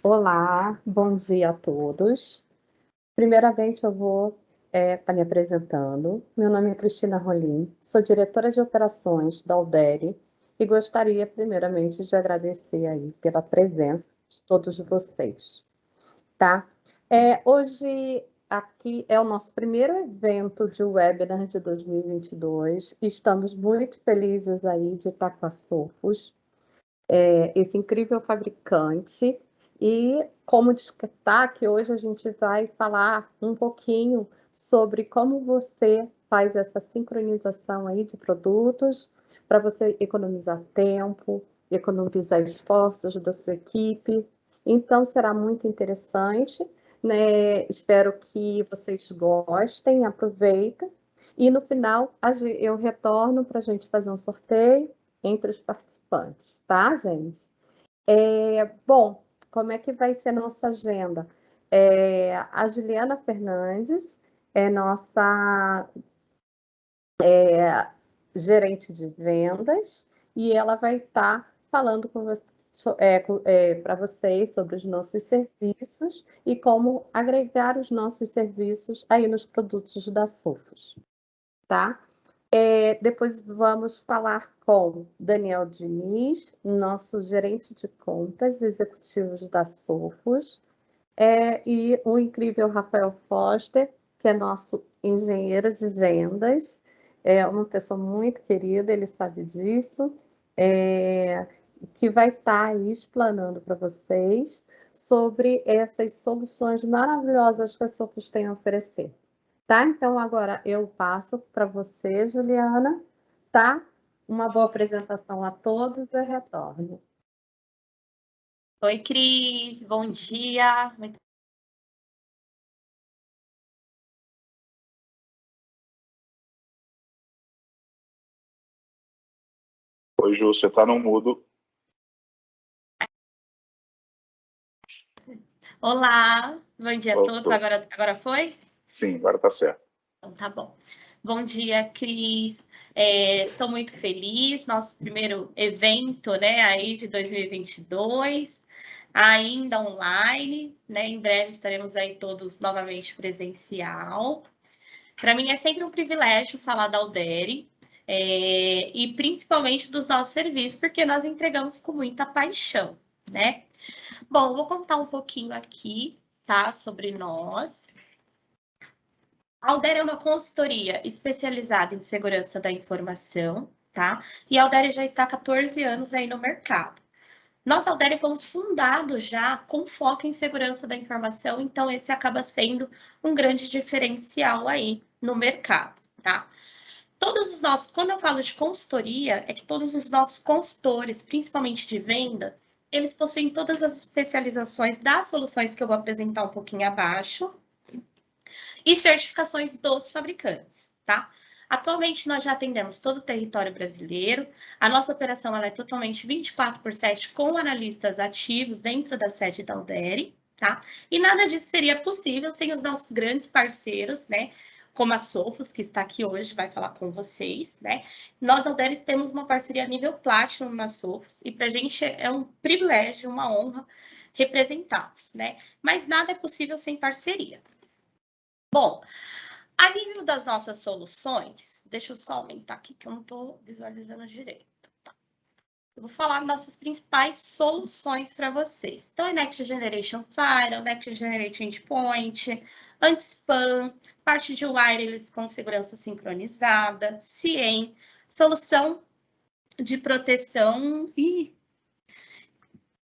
Olá, bom dia a todos. Primeiramente, eu vou estar me apresentando. Meu nome é Cristina Rolim, sou diretora de operações da Alderi e gostaria, primeiramente, de agradecer aí pela presença de todos vocês, tá? Hoje, aqui é o nosso primeiro evento de webinar de 2022 e estamos muito felizes aí de estar com a Sofos, esse incrível fabricante. E como destaque, hoje a gente vai falar um pouquinho sobre como você faz essa sincronização aí de produtos para você economizar tempo, economizar esforços da sua equipe. Então, será muito interessante, né? Espero que vocês gostem, aproveitem. E no final, eu retorno para a gente fazer um sorteio entre os participantes, tá, gente? Bom, como é que vai ser nossa agenda? A Juliana Fernandes é nossa gerente de vendas e ela vai estar falando com você, para vocês sobre os nossos serviços e como agregar os nossos serviços aí nos produtos da Sofos, tá? Depois vamos falar com Daniel Diniz, nosso gerente de contas executivos da Sofos, e o incrível Rafael Foster, que é nosso engenheiro de vendas, é uma pessoa muito querida, ele sabe disso, que vai estar aí explanando para vocês sobre essas soluções maravilhosas que a Sofos tem a oferecer. Tá? Então, agora eu passo para você, Juliana, tá? Uma boa apresentação a todos e retorno. Oi, Cris, bom dia. Oi, Ju, você está no mudo. Olá, bom dia a todos. Agora foi? Sim, agora está certo. Então, tá bom. Bom dia, Cris. Estou muito feliz. Nosso primeiro evento, né, aí de 2022, ainda online, né? Em breve estaremos aí todos novamente presencial. Para mim é sempre um privilégio falar da Alderi, e principalmente dos nossos serviços, porque nós entregamos com muita paixão, né? Bom, vou contar um pouquinho aqui, tá, sobre nós. A Alderi é uma consultoria especializada em segurança da informação, tá? E a Alderi já está há 14 anos aí no mercado. Nós, Alderi, fomos fundados já com foco em segurança da informação, então esse acaba sendo um grande diferencial aí no mercado, tá? Todos os nossos, quando eu falo de consultoria, é que todos os nossos consultores, principalmente de venda, eles possuem todas as especializações das soluções que eu vou apresentar um pouquinho abaixo e certificações dos fabricantes, tá? Atualmente, nós já atendemos todo o território brasileiro. A nossa operação ela é totalmente 24/7 com analistas ativos dentro da sede da Alderi, tá? E nada disso seria possível sem os nossos grandes parceiros, né? Como a Sofos, que está aqui hoje, vai falar com vocês, né? Nós, Alderi, temos uma parceria a nível Platinum na Sofos, e para a gente é um privilégio, uma honra representá-los, né? Mas nada é possível sem parceria. Bom, a nível das nossas soluções, deixa eu só aumentar aqui que eu não estou visualizando direito. Tá? Eu vou falar nossas principais soluções para vocês. Então, é Next Generation Firewall, Next Generation Endpoint, Anti-Spam, parte de wireless com segurança sincronizada, CIEM, solução de proteção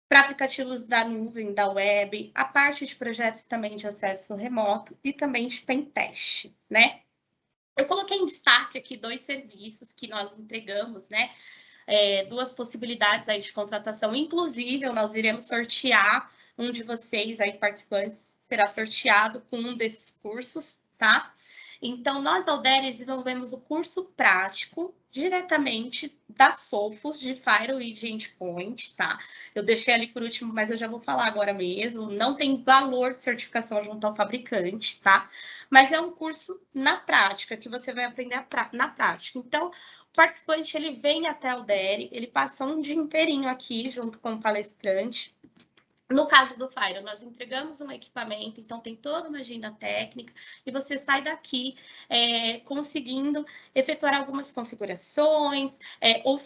para aplicativos da nuvem, da web, a parte de projetos também de acesso remoto e também de pentest, né? Eu coloquei em destaque aqui 2 serviços que nós entregamos, né? 2 possibilidades aí de contratação. Inclusive, nós iremos sortear um de vocês aí, participantes, será sorteado com um desses cursos, tá? Então, nós, Alderi, desenvolvemos o curso prático diretamente da Sofos, de Firewall e de Endpoint, tá? Eu deixei ali por último, mas eu já vou falar agora mesmo. Não tem valor de certificação junto ao fabricante, tá? Mas é um curso na prática, que você vai aprender na prática. Então, o participante, ele vem até a Alderi, ele passa um dia inteirinho aqui, junto com o palestrante, No caso do Fire, nós entregamos um equipamento, então tem toda uma agenda técnica, e você sai daqui conseguindo efetuar algumas configurações, ou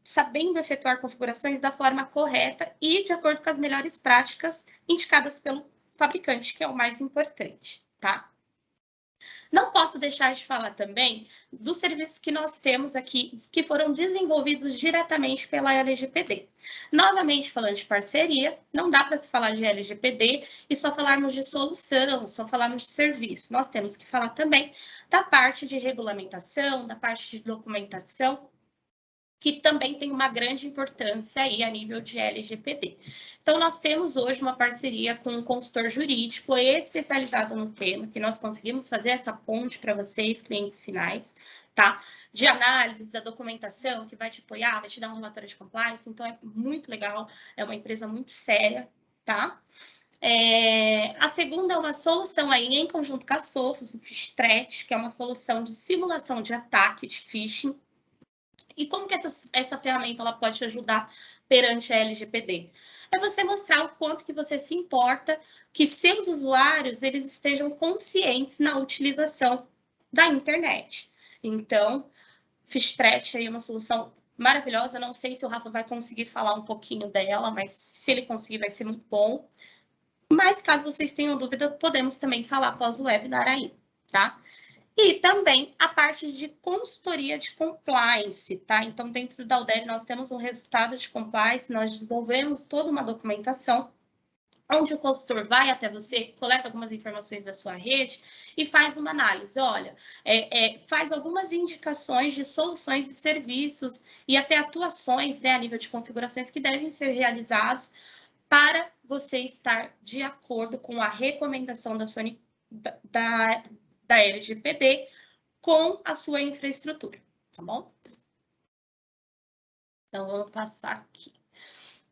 sabendo efetuar configurações da forma correta e de acordo com as melhores práticas indicadas pelo fabricante, que é o mais importante, tá? Não posso deixar de falar também dos serviços que nós temos aqui, que foram desenvolvidos diretamente pela LGPD. Novamente, falando de parceria, não dá para se falar de LGPD e só falarmos de solução, só falarmos de serviço. Nós temos que falar também da parte de regulamentação, da parte de documentação, que também tem uma grande importância aí a nível de LGPD. Então, nós temos hoje uma parceria com um consultor jurídico especializado no tema, que nós conseguimos fazer essa ponte para vocês, clientes finais, tá? De análise da documentação, que vai te apoiar, vai te dar um relatório de compliance, então é muito legal, é uma empresa muito séria, tá? A segunda é uma solução aí em conjunto com a Sophos, o Phishthreat, que é uma solução de simulação de ataque de phishing. E como que essa ferramenta ela pode te ajudar perante a LGPD? É você mostrar o quanto que você se importa que seus usuários eles estejam conscientes na utilização da internet. Então, Phishthreat é uma solução maravilhosa. Não sei se o Rafa vai conseguir falar um pouquinho dela, mas se ele conseguir vai ser muito bom. Mas caso vocês tenham dúvida, podemos também falar após o webinar aí, tá? E também a parte de consultoria de compliance, tá? Então, dentro da Alderi, nós temos um resultado de compliance, nós desenvolvemos toda uma documentação, onde o consultor vai até você, coleta algumas informações da sua rede e faz uma análise. Olha, faz algumas indicações de soluções e serviços e até atuações, né, a nível de configurações que devem ser realizados para você estar de acordo com a recomendação da LGPD com a sua infraestrutura, tá bom? Então, vamos passar aqui.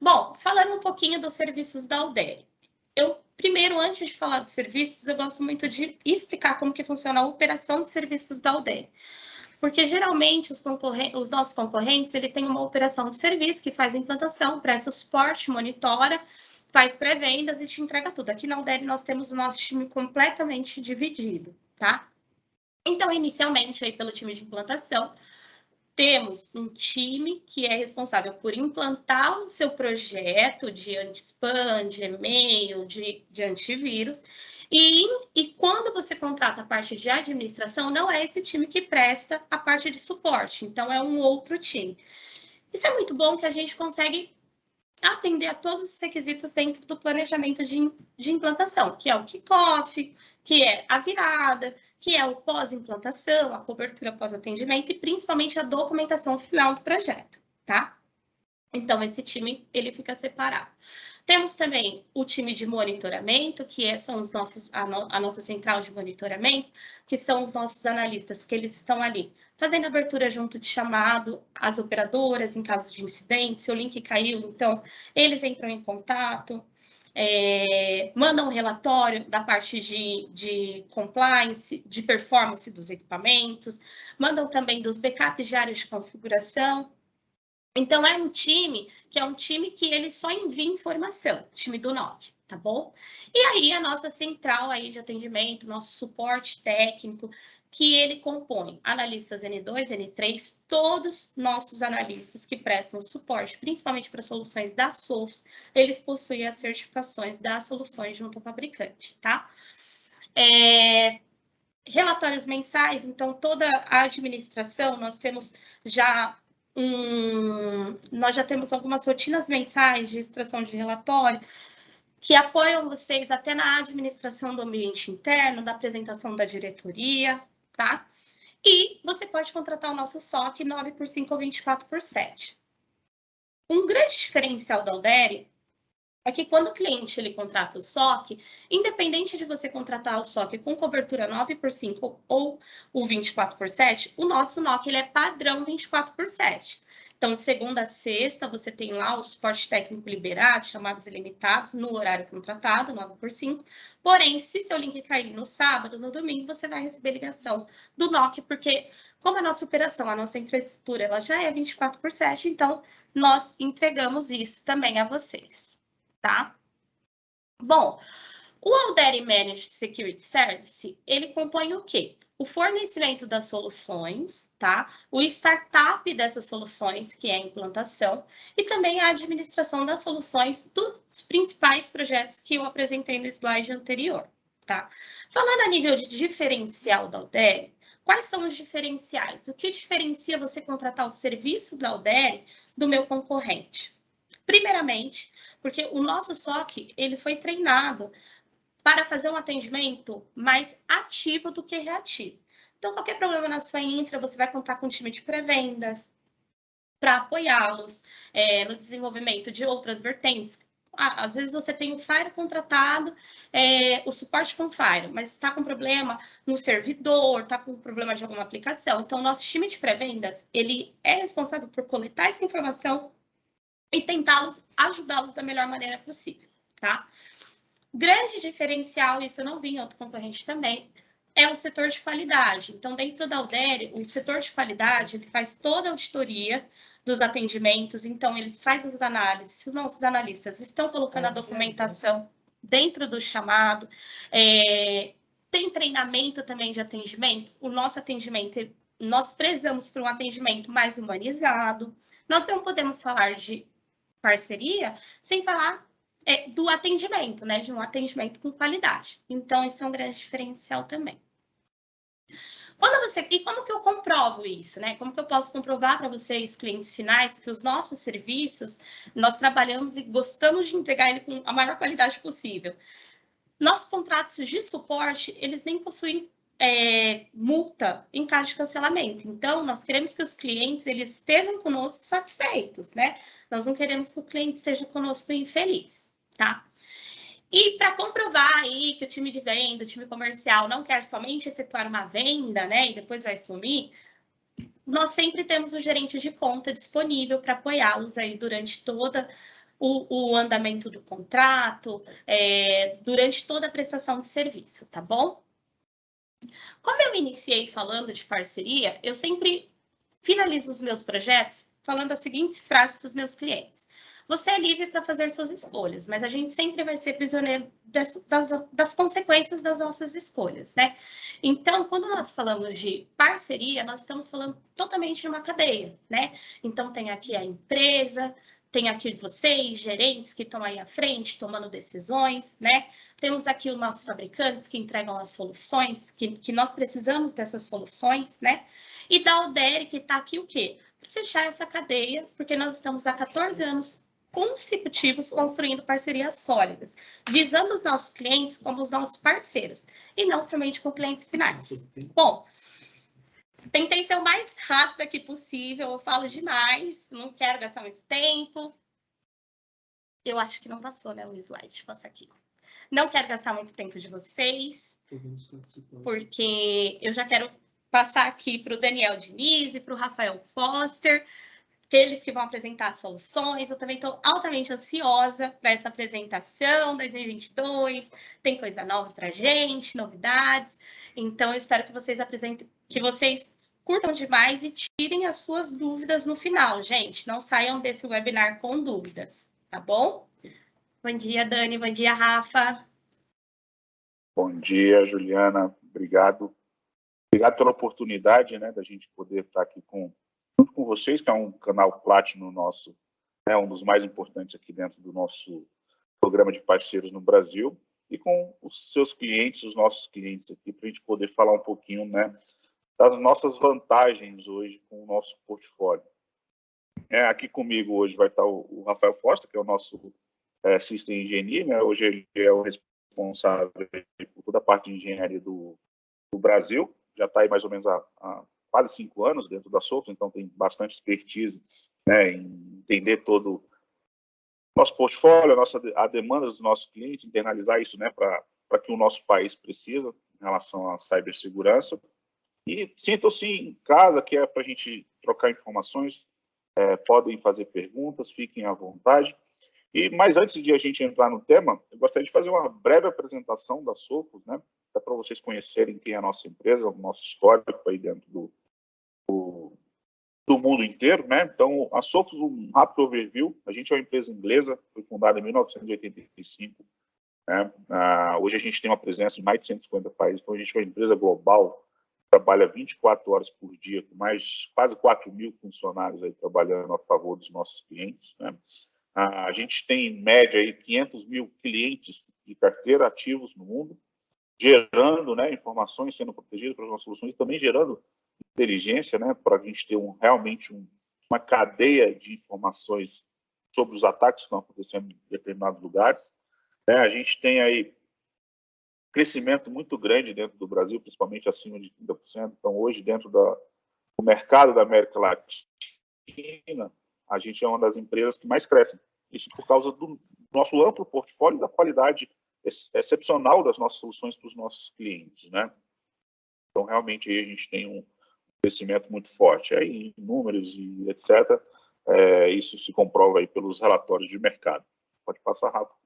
Bom, falando um pouquinho dos serviços da Alderi. Primeiro, antes de falar dos serviços, eu gosto muito de explicar como que funciona a operação de serviços da Alderi. Porque, geralmente, os nossos concorrentes, ele tem uma operação de serviço que faz a implantação, presta suporte, monitora, faz pré-vendas e te entrega tudo. Aqui na Alderi, nós temos o nosso time completamente dividido, tá? Então, inicialmente, aí pelo time de implantação, temos um time que é responsável por implantar o seu projeto de anti-spam, de e-mail, de antivírus. E quando você contrata a parte de administração, não é esse time que presta a parte de suporte, então é um outro time. Isso é muito bom que a gente consegue atender a todos os requisitos dentro do planejamento de implantação, que é o kickoff, que é a virada, que é o pós-implantação, a cobertura pós-atendimento e principalmente a documentação final do projeto, tá? Então, esse time, ele fica separado. Temos também o time de monitoramento, que são a nossa central de monitoramento, que são os nossos analistas, que eles estão ali fazendo abertura junto de chamado às operadoras em caso de incidente, se o link caiu, então eles entram em contato, mandam um relatório da parte de compliance, de performance dos equipamentos, mandam também dos backups de áreas de configuração. Então, é um time que ele só envia informação, time do NOC, tá bom? E aí, a nossa central aí de atendimento, nosso suporte técnico, que ele compõe analistas N2, N3, todos nossos analistas que prestam suporte, principalmente para soluções da Sophos, eles possuem as certificações das soluções junto ao fabricante, tá? Relatórios mensais, então, toda a administração, nós já temos algumas rotinas mensais de extração de relatório que apoiam vocês até na administração do ambiente interno, da apresentação da diretoria, tá? E você pode contratar o nosso SOC 9x5 ou 24x7. Um grande diferencial da Alderi é que quando o cliente ele contrata o SOC, independente de você contratar o SOC com cobertura 9x5 ou o 24x7, o nosso NOC ele é padrão 24x7. Então, de segunda a sexta, você tem lá o suporte técnico liberado, chamados ilimitados, no horário contratado, 9x5. Porém, se seu link cair no sábado, no domingo, você vai receber ligação do NOC, porque como a nossa operação, a nossa infraestrutura, ela já é 24x7, então nós entregamos isso também a vocês. Tá? Bom, o Alderi Managed Security Service, ele compõe o quê? O fornecimento das soluções, tá? O startup dessas soluções, que é a implantação, e também a administração das soluções dos principais projetos que eu apresentei no slide anterior, tá? Falando a nível de diferencial da Alderi, quais são os diferenciais? O que diferencia você contratar o serviço da Alderi do meu concorrente? Primeiramente, porque o nosso SOC, ele foi treinado para fazer um atendimento mais ativo do que reativo. Então, qualquer problema na sua infra, você vai contar com um time de pré-vendas para apoiá-los no desenvolvimento de outras vertentes. Às vezes você tem o Fire contratado, o suporte com Fire, mas está com problema no servidor, está com problema de alguma aplicação. Então, o nosso time de pré-vendas, ele é responsável por coletar essa informação e tentar ajudá-los da melhor maneira possível, tá? Grande diferencial, isso eu não vi em outro concorrente também, é o setor de qualidade. Então, dentro da Alderi, o setor de qualidade, ele faz toda a auditoria dos atendimentos, então eles fazem as análises, se os nossos analistas estão colocando a documentação dentro do chamado, tem treinamento também de atendimento, o nosso atendimento, nós prezamos por um atendimento mais humanizado, nós não podemos falar de parceria sem falar do atendimento, né? De um atendimento com qualidade. Então, isso é um grande diferencial também. E como que eu comprovo isso, né? Como que eu posso comprovar para vocês, clientes finais, que os nossos serviços, nós trabalhamos e gostamos de entregar ele com a maior qualidade possível? Nossos contratos de suporte, eles nem possuem multa em caso de cancelamento. Então, nós queremos que os clientes eles estejam conosco satisfeitos, né? Nós não queremos que o cliente esteja conosco infeliz, tá? E para comprovar aí que o time de venda, o time comercial não quer somente efetuar uma venda, né, e depois vai sumir, nós sempre temos o gerente de conta disponível para apoiá-los aí durante toda o andamento do contrato, durante toda a prestação de serviço, tá bom? Como eu iniciei falando de parceria, eu sempre finalizo os meus projetos falando a seguinte frase para os meus clientes. Você é livre para fazer suas escolhas, mas a gente sempre vai ser prisioneiro das consequências das nossas escolhas, né? Então, quando nós falamos de parceria, nós estamos falando totalmente de uma cadeia, né? Então, tem aqui a empresa, tem aqui vocês, gerentes que estão aí à frente, tomando decisões, né? Temos aqui os nossos fabricantes que entregam as soluções, que nós precisamos dessas soluções, né? E da Alderi, que está aqui o quê? Para fechar essa cadeia, porque nós estamos há 14 anos consecutivos construindo parcerias sólidas, visando os nossos clientes como os nossos parceiros, e não somente com clientes finais. Bom, tentei ser o mais rápido aqui possível, eu falo demais, não quero gastar muito tempo. Eu acho que não passou, né, o slide, passa aqui. Não quero gastar muito tempo de vocês, porque eu já quero passar aqui para o Daniel Diniz e para o Rafael Foster, eles que vão apresentar as soluções. Eu também estou altamente ansiosa para essa apresentação 2022. Tem coisa nova para a gente, novidades. Então, eu espero que vocês apresentem, que vocês curtam demais e tirem as suas dúvidas no final, gente. Não saiam desse webinar com dúvidas, tá bom? Bom dia, Dani. Bom dia, Rafa. Bom dia, Juliana. Obrigado. Obrigado pela oportunidade, né, da gente poder estar aqui junto com vocês, que é um canal Platinum nosso, um dos mais importantes aqui dentro do nosso programa de parceiros no Brasil, e com os seus clientes, os nossos clientes aqui, para a gente poder falar um pouquinho, né, das nossas vantagens hoje com o nosso portfólio. Aqui comigo hoje vai estar o Rafael Foster, que é o nosso System Engineer, né? Hoje ele é o responsável por toda a parte de engenharia do Brasil, já está aí mais ou menos há quase 5 anos dentro da Sophos, então tem bastante expertise, né, em entender todo o nosso portfólio, a demanda dos nossos clientes, internalizar isso, né, para que o nosso país precisa em relação à cibersegurança. E sintam-se em casa, que é para a gente trocar informações, podem fazer perguntas, fiquem à vontade. Mas antes de a gente entrar no tema, eu gostaria de fazer uma breve apresentação da Sophos, né, para vocês conhecerem quem é a nossa empresa, o nosso histórico aí dentro do mundo inteiro, né? Então, a Sophos, um rápido overview, a gente é uma empresa inglesa, foi fundada em 1985, né? Hoje a gente tem uma presença em mais de 150 países, então a gente é uma empresa global, trabalha 24 horas por dia, com quase 4.000 funcionários aí trabalhando a favor dos nossos clientes, né? A gente tem, em média, aí, 500 mil clientes de carteira ativos no mundo, gerando, né, informações sendo protegidas pelas nossas soluções, e também gerando inteligência, né, para a gente ter realmente uma cadeia de informações sobre os ataques que estão acontecendo em determinados lugares. Né? A gente tem aí crescimento muito grande dentro do Brasil, principalmente acima de 30%. Então, hoje, dentro do mercado da América Latina, a gente é uma das empresas que mais crescem. Isso por causa do nosso amplo portfólio e da qualidade excepcional das nossas soluções para os nossos clientes, né? Então, realmente, aí a gente tem um crescimento muito forte. Aí, em números e etc., isso se comprova aí pelos relatórios de mercado. Pode passar rápido.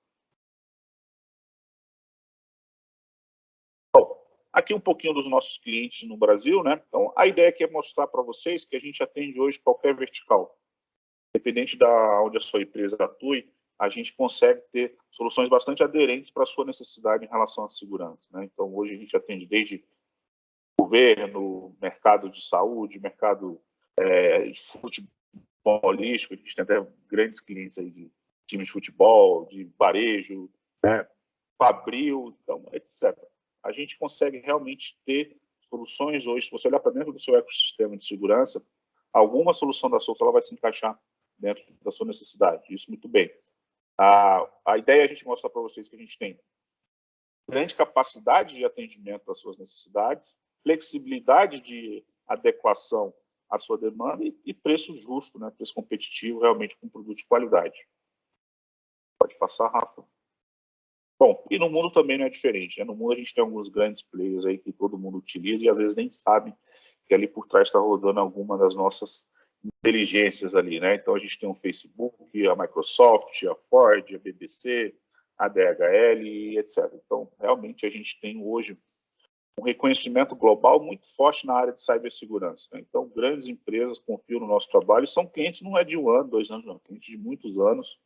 Bom, aqui um pouquinho dos nossos clientes no Brasil, né? Então, a ideia aqui é mostrar para vocês que a gente atende hoje qualquer vertical. Independente de onde a sua empresa atue, a gente consegue ter soluções bastante aderentes para a sua necessidade em relação à segurança, né? Então, hoje a gente atende desde governo, mercado de saúde, mercado de futebolístico, a gente tem até grandes clientes aí de times de futebol, de varejo, né? Fabril, então, etc. A gente consegue realmente ter soluções hoje, se você olhar para dentro do seu ecossistema de segurança, alguma solução da Sulta ela vai se encaixar dentro da sua necessidade. Isso muito bem. A ideia é a gente mostrar para vocês que a gente tem grande capacidade de atendimento das suas necessidades, flexibilidade de adequação à sua demanda e preço justo, né? Preço competitivo, realmente com produto de qualidade. Pode passar, Rafa. Bom, e no mundo também não é diferente, né? No mundo a gente tem alguns grandes players aí que todo mundo utiliza e às vezes nem sabe que ali por trás está rodando alguma das nossas inteligências ali, né? Então a gente tem o Facebook, a Microsoft, a Ford, a BBC, a DHL, etc. Então realmente a gente tem hoje um reconhecimento global muito forte na área de cibersegurança, né? Então grandes empresas confiam no nosso trabalho, são clientes não é de 1 ano, 2 anos, não, clientes de muitos anos,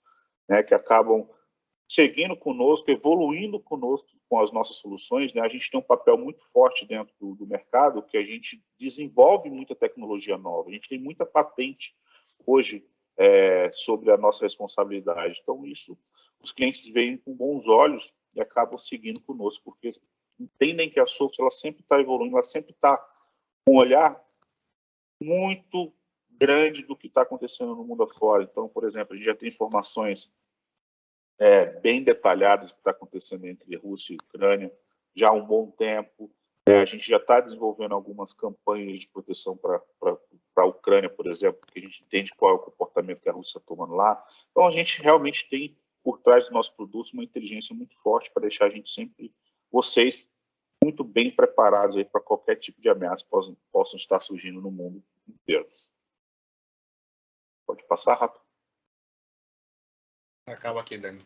né? Que acabam seguindo conosco, evoluindo conosco com as nossas soluções, né? A gente tem um papel muito forte dentro do mercado, que a gente desenvolve muita tecnologia nova. A gente tem muita patente hoje sobre a nossa responsabilidade. Então, isso os clientes veem com bons olhos e acabam seguindo conosco, porque entendem que a Sophos ela sempre está evoluindo, ela sempre está com um olhar muito grande do que está acontecendo no mundo afora. Então, por exemplo, a gente já tem informações bem detalhadas do que está acontecendo entre Rússia e Ucrânia já há um bom tempo. A gente já está desenvolvendo algumas campanhas de proteção para a Ucrânia, por exemplo, porque a gente entende qual é o comportamento que a Rússia está tomando lá. Então, a gente realmente tem, por trás dos nossos produtos, uma inteligência muito forte para deixar a gente sempre, vocês, muito bem preparados para qualquer tipo de ameaça que possam estar surgindo no mundo inteiro. Pode passar rápido. Acaba aqui, Dani.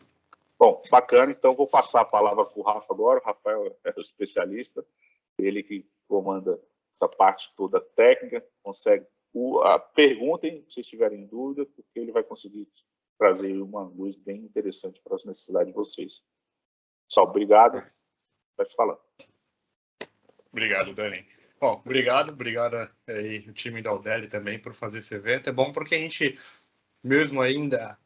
Bom, bacana. Então, vou passar a palavra para o Rafa agora. O Rafael é o especialista, ele que comanda essa parte toda técnica, consegue... Perguntem se tiverem dúvida, porque ele vai conseguir trazer uma luz bem interessante para as necessidades de vocês. Só obrigado. Vai falando. Obrigado, Dani. Bom, obrigado aí, o time da Aldeli também por fazer esse evento. É bom porque a gente... mesmo ainda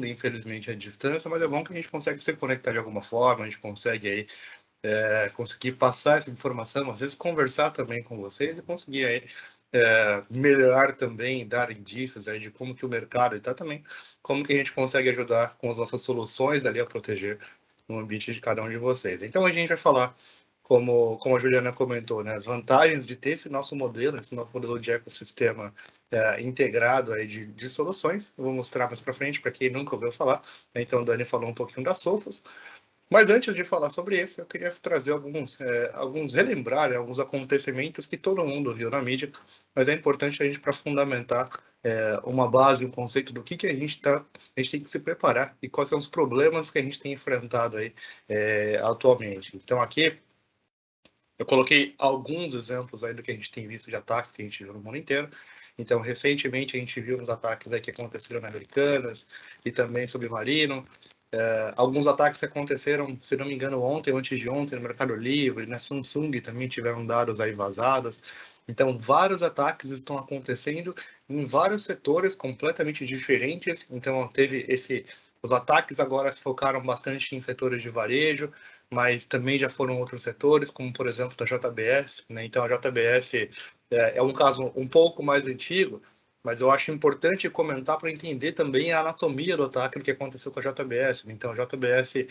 infelizmente à distância, mas é bom que a gente consegue se conectar de alguma forma, a gente consegue aí conseguir passar essa informação, às vezes conversar também com vocês e conseguir aí melhorar também, dar indícios aí de como que o mercado está também, como que a gente consegue ajudar com as nossas soluções ali a proteger o ambiente de cada um de vocês. Então a gente vai falar, como a Juliana comentou, né, as vantagens de ter esse nosso modelo de ecossistema integrado aí de soluções. Eu vou mostrar mais para frente para quem nunca ouviu falar. Então, o Dani falou um pouquinho da Sophos. Mas antes de falar sobre isso, eu queria trazer relembrar alguns acontecimentos que todo mundo viu na mídia, mas é importante a gente para fundamentar uma base, um conceito do que a gente tem que se preparar e quais são os problemas que a gente tem enfrentado aí atualmente. Então, aqui eu coloquei alguns exemplos aí do que a gente tem visto de ataques que a gente viu no mundo inteiro. Então, recentemente, a gente viu uns ataques aí que aconteceram na Americanas e também Submarino. Alguns ataques aconteceram, se não me engano, ontem ou antes de ontem, no Mercado Livre, na Samsung também tiveram dados aí vazados. Então, vários ataques estão acontecendo em vários setores completamente diferentes. Então, os ataques agora se focaram bastante em setores de varejo, mas também já foram outros setores, como, por exemplo, da JBS, né? Então, a JBS é um caso um pouco mais antigo, mas eu acho importante comentar para entender também a anatomia do ataque que aconteceu com a JBS. Então, a JBS,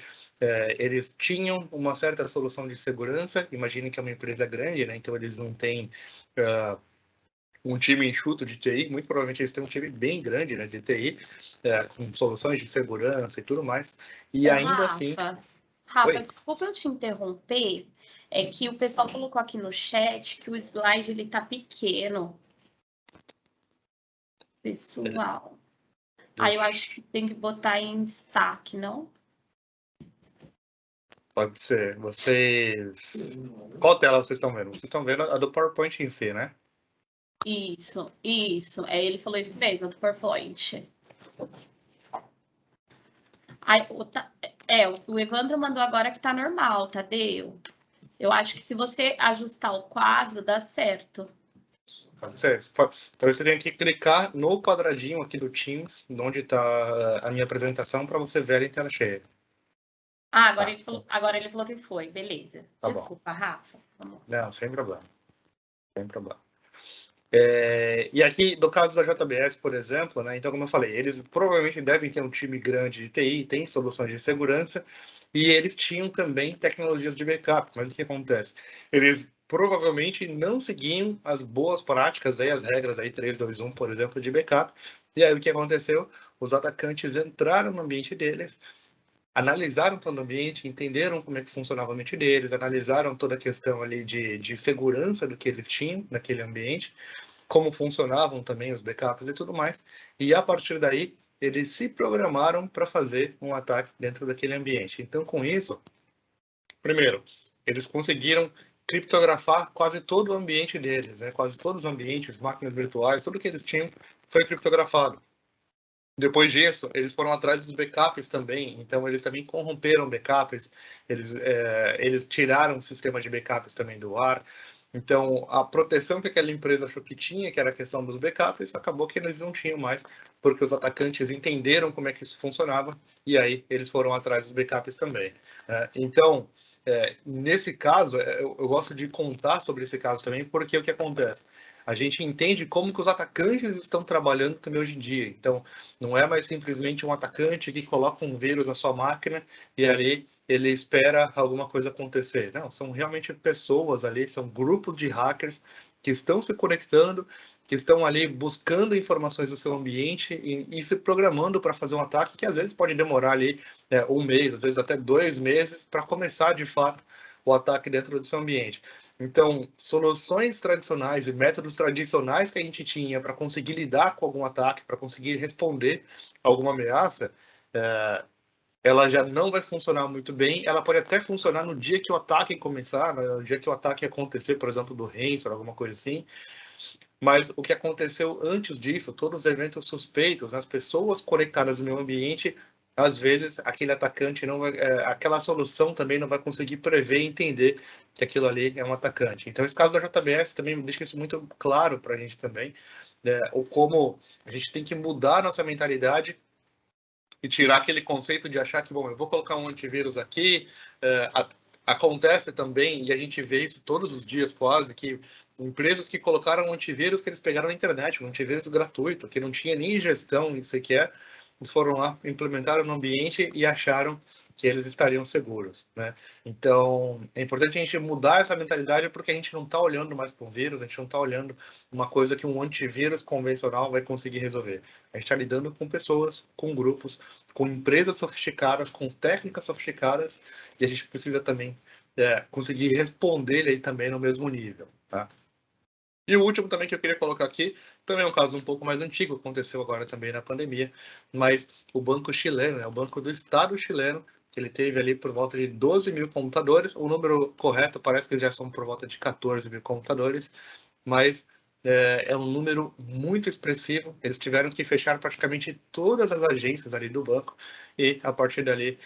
eles tinham uma certa solução de segurança. Imagine que é uma empresa grande, né? Então eles não têm um time enxuto de TI. Muito provavelmente eles têm um time bem grande, né, de TI, com soluções de segurança e tudo mais. E ainda assim... Rafa, desculpa eu te interromper. É que o pessoal colocou aqui no chat que o slide ele tá pequeno. Pessoal. Aí eu acho que tem que botar em destaque, não? Pode ser. Vocês... Qual tela vocês estão vendo? Vocês estão vendo a do PowerPoint em si, né? Isso. Aí ele falou isso mesmo, do PowerPoint. Aí, o Evandro mandou agora que tá normal, Tadeu. Eu acho que se você ajustar o quadro, dá certo. Pode ser. Então você tem que clicar no quadradinho aqui do Teams, onde está a minha apresentação, para você ver a tela cheia. Agora ele falou que foi, beleza. Tá Desculpa, bom. Rafa. Vamos. Não, sem problema. Sem problema. E aqui, no caso da JBS, por exemplo, né, então, como eu falei, eles provavelmente devem ter um time grande de TI, tem soluções de segurança, e eles tinham também tecnologias de backup. Mas o que acontece? Eles provavelmente não seguiam as boas práticas, aí, as regras aí 321, por exemplo, de backup. E aí o que aconteceu? Os atacantes entraram no ambiente deles, analisaram todo o ambiente, entenderam como é que funcionava o ambiente deles, analisaram toda a questão ali de segurança do que eles tinham naquele ambiente, como funcionavam também os backups e tudo mais, e a partir daí eles se programaram para fazer um ataque dentro daquele ambiente. Então, com isso, primeiro, eles conseguiram criptografar quase todo o ambiente deles, né? Quase todos os ambientes, máquinas virtuais, tudo que eles tinham foi criptografado. Depois disso, eles foram atrás dos backups também, então eles também corromperam backups, eles tiraram o sistema de backups também do ar. Então, a proteção que aquela empresa achou que tinha, que era a questão dos backups, acabou que eles não tinham mais, porque os atacantes entenderam como é que isso funcionava, e aí eles foram atrás dos backups também. Então, nesse caso, eu gosto de contar sobre esse caso também, porque o que acontece? A gente entende como que os atacantes estão trabalhando também hoje em dia. Então, não é mais simplesmente um atacante que coloca um vírus na sua máquina e ali ele espera alguma coisa acontecer. Não, são realmente pessoas ali, são grupos de hackers que estão se conectando, que estão ali buscando informações do seu ambiente e se programando para fazer um ataque que às vezes pode demorar ali um mês, às vezes até 2 meses para começar de fato o ataque dentro do seu ambiente. Então, soluções tradicionais e métodos tradicionais que a gente tinha para conseguir lidar com algum ataque, para conseguir responder a alguma ameaça, ela já não vai funcionar muito bem. Ela pode até funcionar no dia que o ataque começar, no dia que o ataque acontecer, por exemplo, do ransomware, alguma coisa assim. Mas o que aconteceu antes disso, todos os eventos suspeitos, as pessoas conectadas no meu ambiente, às vezes aquele atacante não vai, aquela solução também não vai conseguir prever e entender que aquilo ali é um atacante. Então, esse caso da JBS também deixa isso muito claro para a gente também, ou como a gente tem que mudar a nossa mentalidade e tirar aquele conceito de achar que, bom, eu vou colocar um antivírus aqui. Acontece também, e a gente vê isso todos os dias quase, que empresas que colocaram um antivírus que eles pegaram na internet, um antivírus gratuito, que não tinha nem gestão sequer, foram lá, implementaram no ambiente e acharam que eles estariam seguros, né? Então, é importante a gente mudar essa mentalidade porque a gente não está olhando mais para um vírus, a gente não está olhando uma coisa que um antivírus convencional vai conseguir resolver. A gente está lidando com pessoas, com grupos, com empresas sofisticadas, com técnicas sofisticadas, e a gente precisa também conseguir responder aí também no mesmo nível, tá? E o último também que eu queria colocar aqui, também é um caso um pouco mais antigo, aconteceu agora também na pandemia, mas o Banco Chileno, o Banco do Estado chileno, que ele teve ali por volta de 12 mil computadores, o número correto parece que já são por volta de 14 mil computadores, mas é um número muito expressivo. Eles tiveram que fechar praticamente todas as agências ali do banco e, a partir dali,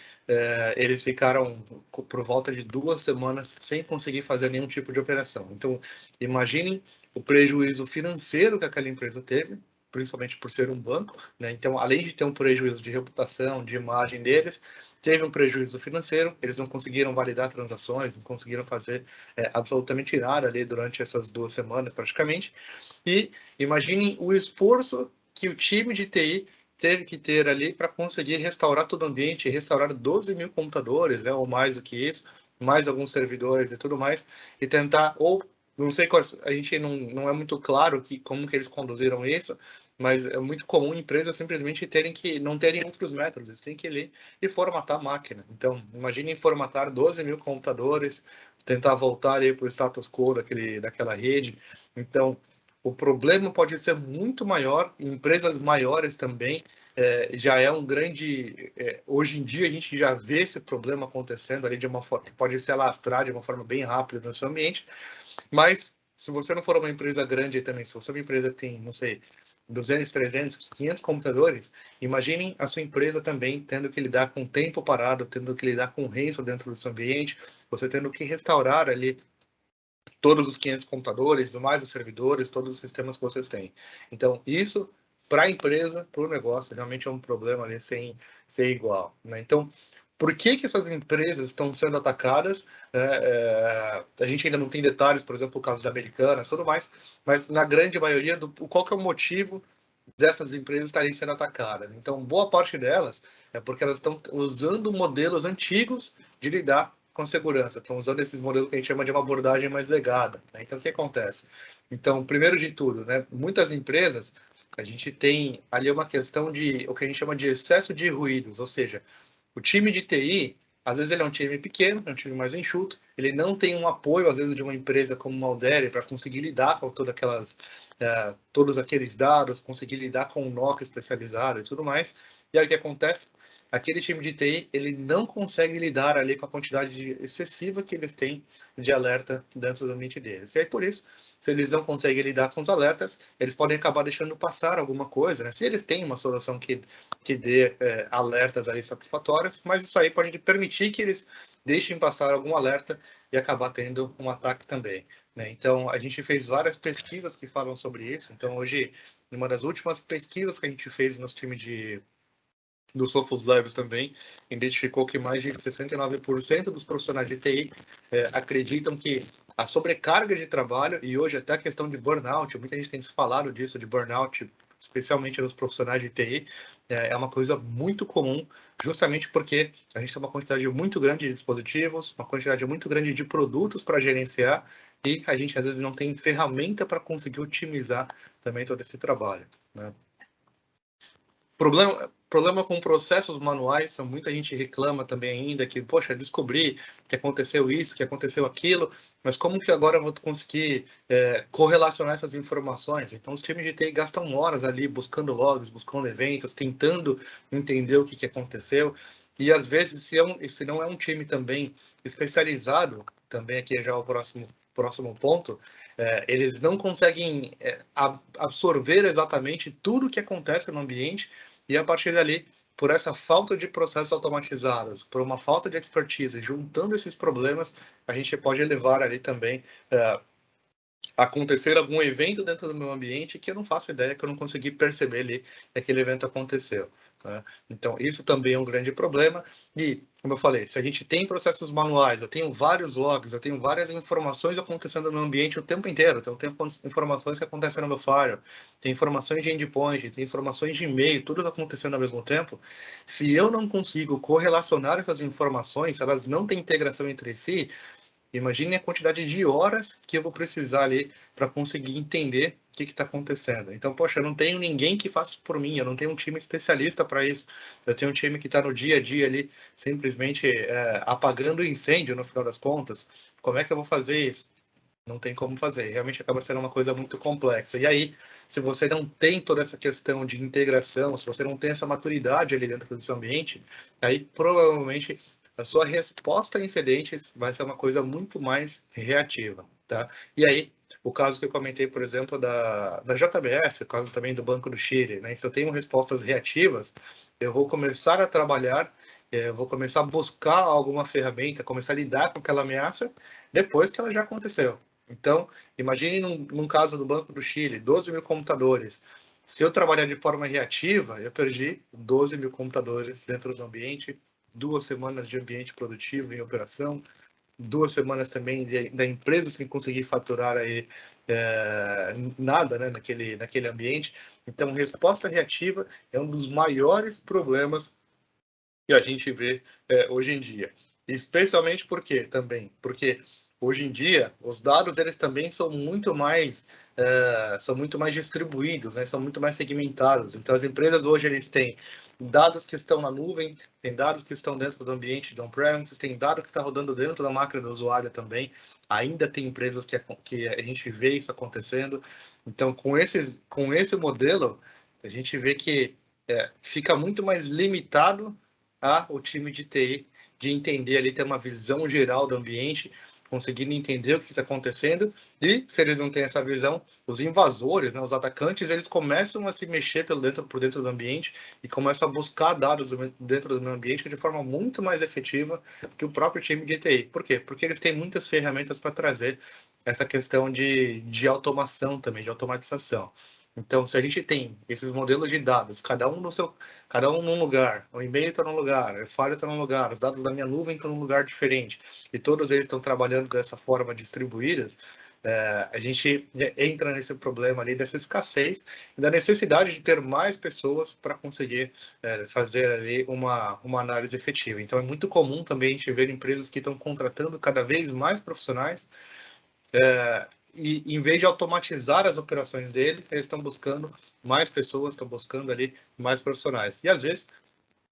eles ficaram por volta de 2 semanas sem conseguir fazer nenhum tipo de operação. Então, imaginem o prejuízo financeiro que aquela empresa teve, principalmente por ser um banco, né? Então, além de ter um prejuízo de reputação, de imagem deles, teve um prejuízo financeiro, eles não conseguiram validar transações, não conseguiram fazer absolutamente nada ali durante essas 2 semanas, praticamente. E imaginem o esforço que o time de TI teve que ter ali para conseguir restaurar todo o ambiente, restaurar 12 mil computadores, né, ou mais do que isso, mais alguns servidores e tudo mais, e tentar, ou não sei quais, a gente não é muito claro como que eles conduziram isso, mas é muito comum empresas simplesmente não terem outros métodos, eles têm que ir ali e formatar a máquina. Então, imagine formatar 12 mil computadores, tentar voltar para o status quo daquela rede. Então, o problema pode ser muito maior, em empresas maiores também, já é um grande... hoje em dia a gente já vê esse problema acontecendo ali de uma forma que pode se alastrar de uma forma bem rápida no seu ambiente, mas se você não for uma empresa grande também, se você é uma empresa que tem, não sei, 200, 300, 500 computadores, imaginem a sua empresa também tendo que lidar com tempo parado, tendo que lidar com risco dentro do seu ambiente, você tendo que restaurar ali todos os 500 computadores, mais os servidores, todos os sistemas que vocês têm. Então, isso, para a empresa, para o negócio, realmente é um problema ali sem ser igual, né? Então, por que essas empresas estão sendo atacadas? A gente ainda não tem detalhes, por exemplo, o caso da Americanas e tudo mais, mas na grande maioria, qual que é o motivo dessas empresas estarem sendo atacadas? Então, boa parte delas é porque elas estão usando modelos antigos de lidar com segurança, estão usando esses modelos que a gente chama de uma abordagem mais legada, né? Então, o que acontece? Então, primeiro de tudo, né, muitas empresas, a gente tem ali uma questão de o que a gente chama de excesso de ruídos, ou seja, o time de TI, às vezes ele é um time pequeno, é um time mais enxuto, ele não tem um apoio, às vezes, de uma empresa como uma Alderi para conseguir lidar com todos aqueles dados, conseguir lidar com um NOC especializado e tudo mais. E aí o que acontece? Aquele time de TI, ele não consegue lidar ali com a quantidade excessiva que eles têm de alerta dentro do ambiente deles. E aí, por isso, se eles não conseguem lidar com os alertas, eles podem acabar deixando passar alguma coisa, né? Se eles têm uma solução que dê alertas ali satisfatórios, mas isso aí pode permitir que eles deixem passar algum alerta e acabar tendo um ataque também, né? Então, a gente fez várias pesquisas que falam sobre isso. Então, hoje, uma das últimas pesquisas que a gente fez no time do Sophos Labs também, identificou que mais de 69% dos profissionais de TI acreditam que a sobrecarga de trabalho, e hoje até a questão de burnout, muita gente tem se falado disso, de burnout, especialmente nos profissionais de TI, é uma coisa muito comum, justamente porque a gente tem uma quantidade muito grande de dispositivos, uma quantidade muito grande de produtos para gerenciar, e a gente às vezes não tem ferramenta para conseguir otimizar também todo esse trabalho, né? Problema com processos manuais, muita gente reclama também ainda que, poxa, descobri que aconteceu isso, que aconteceu aquilo, mas como que agora eu vou conseguir correlacionar essas informações? Então, os times de TI gastam horas ali buscando logs, buscando eventos, tentando entender o que aconteceu, e às vezes, se não é um time também especializado, também aqui já é o próximo ponto, eles não conseguem absorver exatamente tudo o que acontece no ambiente, e a partir dali, por essa falta de processos automatizados, por uma falta de expertise, juntando esses problemas, a gente pode levar ali também acontecer algum evento dentro do meu ambiente que eu não faço ideia, que eu não consegui perceber ali que aquele evento aconteceu, né? Então, isso também é um grande problema. E, como eu falei, se a gente tem processos manuais, eu tenho vários logs, eu tenho várias informações acontecendo no ambiente o tempo inteiro, então eu tenho informações que acontecem no meu firewall, tem informações de endpoint, tem informações de e-mail, tudo acontecendo ao mesmo tempo. Se eu não consigo correlacionar essas informações, se elas não têm integração entre si, imagine a quantidade de horas que eu vou precisar ali para conseguir entender o que está acontecendo. Então, poxa, eu não tenho ninguém que faça por mim, eu não tenho um time especialista para isso. Eu tenho um time que está no dia a dia ali, simplesmente apagando o incêndio no final das contas. Como é que eu vou fazer isso? Não tem como fazer. Realmente acaba sendo uma coisa muito complexa. E aí, se você não tem toda essa questão de integração, se você não tem essa maturidade ali dentro do seu ambiente, aí provavelmente a sua resposta a incidentes vai ser uma coisa muito mais reativa, tá? E aí, o caso que eu comentei, por exemplo, da JBS, o caso também do Banco do Chile, né? Se eu tenho respostas reativas, eu vou começar a trabalhar, vou começar a buscar alguma ferramenta, começar a lidar com aquela ameaça depois que ela já aconteceu. Então, imagine num caso do Banco do Chile, 12 mil computadores. Se eu trabalhar de forma reativa, eu perdi 12 mil computadores dentro do ambiente, 2 semanas de ambiente produtivo em operação, 2 semanas também da empresa sem conseguir faturar aí, nada, né, naquele ambiente. Então, resposta reativa é um dos maiores problemas que a gente vê hoje em dia. Especialmente porque hoje em dia os dados eles também são muito mais distribuídos, né? São muito mais segmentados. Então as empresas hoje eles têm dados que estão na nuvem, tem dados que estão dentro do ambiente de on-premises, tem dado que está rodando dentro da máquina do usuário também. Ainda tem empresas que a gente vê isso acontecendo. Então com esse modelo a gente vê que fica muito mais limitado o time de TI de entender ali, ter uma visão geral do ambiente, conseguindo entender o que está acontecendo, e se eles não têm essa visão, os invasores, né, os atacantes, eles começam a se mexer por dentro do ambiente e começam a buscar dados dentro do ambiente de forma muito mais efetiva que o próprio time de TI. Por quê? Porque eles têm muitas ferramentas para trazer essa questão de automação também, de automatização. Então, se a gente tem esses modelos de dados, cada um num lugar, o e-mail está num lugar, o file está num lugar, os dados da minha nuvem estão num lugar diferente, e todos eles estão trabalhando dessa forma distribuídas, a gente entra nesse problema ali dessa escassez e da necessidade de ter mais pessoas para conseguir fazer ali uma análise efetiva. Então, é muito comum também a gente ver empresas que estão contratando cada vez mais profissionais, e em vez de automatizar as operações dele, eles estão buscando mais pessoas, estão buscando ali mais profissionais. E às vezes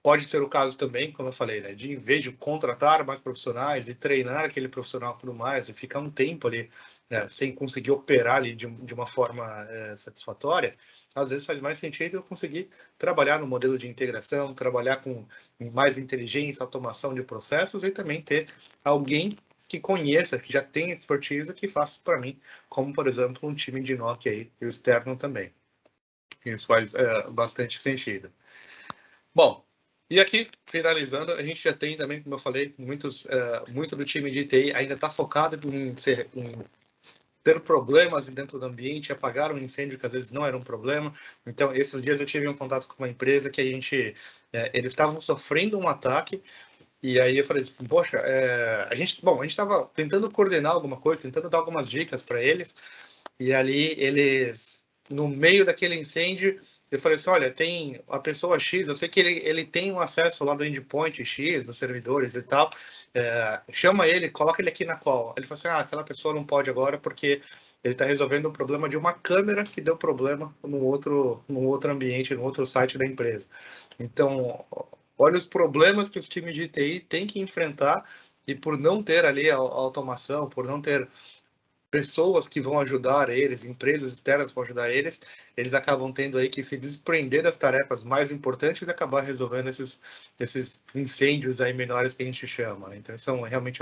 pode ser o caso também, como eu falei, né, de em vez de contratar mais profissionais e treinar aquele profissional tudo mais e ficar um tempo ali sem conseguir operar ali de uma forma satisfatória, às vezes faz mais sentido eu conseguir trabalhar no modelo de integração, trabalhar com mais inteligência, automação de processos e também ter alguém que conheça, que já tenha expertise, que faça para mim, como, por exemplo, um time de NOC aí, e o externo também. Isso faz bastante sentido. Bom, e aqui, finalizando, a gente já tem também, como eu falei, muito do time de TI ainda está focado em ter problemas dentro do ambiente, apagar um incêndio que às vezes não era um problema. Então, esses dias eu tive um contato com uma empresa que eles estavam sofrendo um ataque. E aí eu falei assim, poxa, a gente estava tentando coordenar alguma coisa, tentando dar algumas dicas para eles, e ali eles, no meio daquele incêndio, eu falei assim, olha, tem a pessoa X, eu sei que ele tem um acesso lá do endpoint X, dos servidores e tal, chama ele, coloca ele aqui na call. Ele falou assim, aquela pessoa não pode agora porque ele está resolvendo um problema de uma câmera que deu problema num outro ambiente, num outro site da empresa. Então, olha os problemas que os times de TI têm que enfrentar, e por não ter ali a automação, por não ter pessoas que vão ajudar eles, empresas externas vão ajudar eles, eles acabam tendo aí que se desprender das tarefas mais importantes e acabar resolvendo esses incêndios aí menores que a gente chama. Então, isso realmente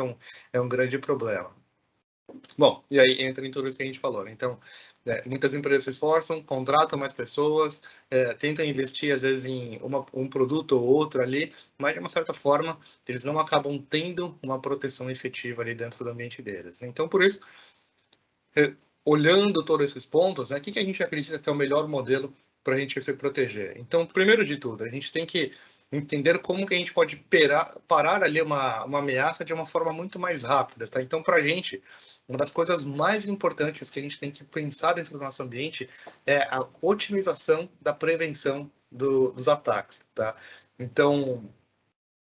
é um grande problema. Bom, e aí entra em tudo isso que a gente falou, né? Então, muitas empresas se esforçam, contratam mais pessoas, tentam investir, às vezes, em um produto ou outro ali, mas, de uma certa forma, eles não acabam tendo uma proteção efetiva ali dentro do ambiente deles. Então, por isso, olhando todos esses pontos, né, o que a gente acredita que é o melhor modelo para a gente se proteger? Então, primeiro de tudo, a gente tem que entender como que a gente pode parar ali uma ameaça de uma forma muito mais rápida, tá? Então, para a gente, uma das coisas mais importantes que a gente tem que pensar dentro do nosso ambiente é a otimização da prevenção dos ataques, tá? Então,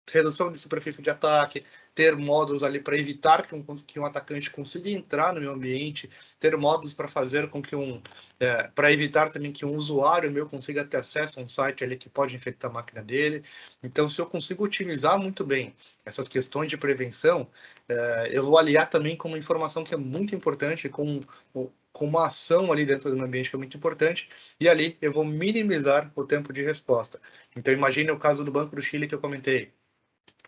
redução de superfície de ataque, ter módulos ali para evitar que um atacante consiga entrar no meu ambiente, ter módulos para fazer com que para evitar também que um usuário meu consiga ter acesso a um site ali que pode infectar a máquina dele. Então, se eu consigo otimizar muito bem essas questões de prevenção, eu vou aliar também com uma informação que é muito importante, com uma ação ali dentro do meu ambiente que é muito importante, e ali eu vou minimizar o tempo de resposta. Então, imagine o caso do Banco do Chile que eu comentei.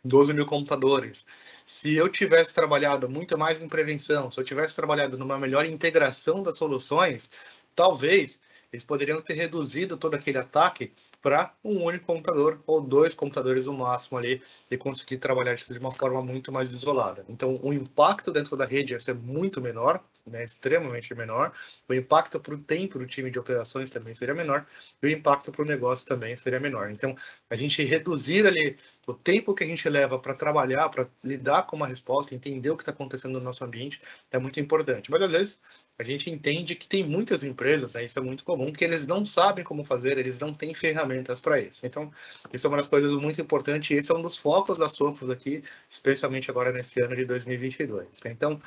12 mil computadores. Se eu tivesse trabalhado muito mais em prevenção, se eu tivesse trabalhado numa melhor integração das soluções, talvez eles poderiam ter reduzido todo aquele ataque para um único computador ou 2 computadores no máximo ali e conseguir trabalhar isso de uma forma muito mais isolada. Então, o impacto dentro da rede ia ser muito menor, né, extremamente menor. O impacto para o tempo do time de operações também seria menor e o impacto para o negócio também seria menor. Então, a gente reduzir ali o tempo que a gente leva para trabalhar, para lidar com uma resposta, entender o que está acontecendo no nosso ambiente, é muito importante. Mas, às vezes, a gente entende que tem muitas empresas, né, isso é muito comum, que eles não sabem como fazer, eles não têm ferramentas para isso. Então, isso é uma das coisas muito importantes e esse é um dos focos da Sophos aqui, especialmente agora nesse ano de 2022. Então,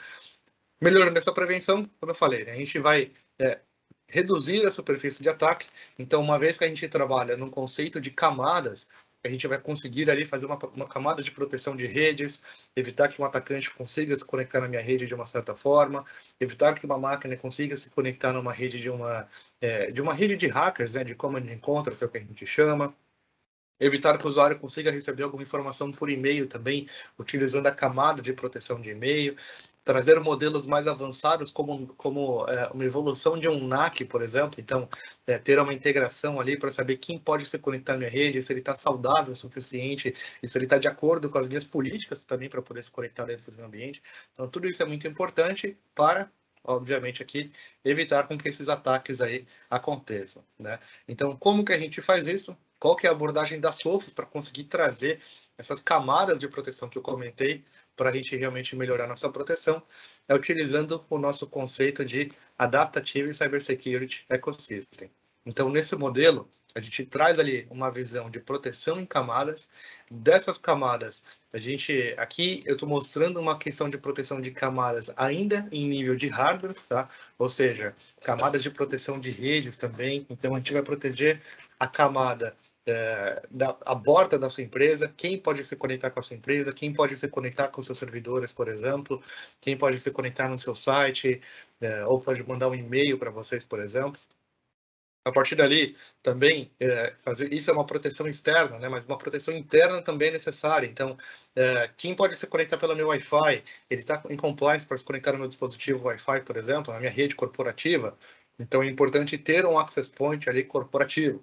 melhorando essa prevenção, como eu falei, né, a gente vai reduzir a superfície de ataque. Então, uma vez que a gente trabalha num conceito de camadas, a gente vai conseguir ali fazer uma camada de proteção de redes, evitar que um atacante consiga se conectar na minha rede de uma certa forma, evitar que uma máquina consiga se conectar numa rede de uma rede de hackers, né, de command and control, que é o que a gente chama. Evitar que o usuário consiga receber alguma informação por e-mail também, utilizando a camada de proteção de e-mail. Trazer modelos mais avançados, como uma evolução de um NAC, por exemplo. Então, ter uma integração ali para saber quem pode se conectar na minha rede, se ele está saudável o suficiente, e se ele está de acordo com as minhas políticas também para poder se conectar dentro do meu ambiente. Então, tudo isso é muito importante para, obviamente, aqui, evitar com que esses ataques aí aconteçam, né? Então, como que a gente faz isso? Qual que é a abordagem da Sophos para conseguir trazer essas camadas de proteção que eu comentei para a gente realmente melhorar nossa proteção? É utilizando o nosso conceito de Adaptive Cybersecurity Ecosystem. Então, nesse modelo, a gente traz ali uma visão de proteção em camadas. Dessas camadas, aqui eu estou mostrando uma questão de proteção de camadas ainda em nível de hardware, tá? Ou seja, camadas de proteção de redes também. Então, a gente vai proteger a camada a borda da sua empresa, quem pode se conectar com a sua empresa, quem pode se conectar com seus servidores, por exemplo, quem pode se conectar no seu site, ou pode mandar um e-mail para vocês, por exemplo. A partir dali, também, fazer isso é uma proteção externa, né? Mas uma proteção interna também é necessária. Então, quem pode se conectar pelo meu Wi-Fi, ele está em compliance para se conectar no meu dispositivo Wi-Fi, por exemplo, na minha rede corporativa. Então, é importante ter um access point ali corporativo.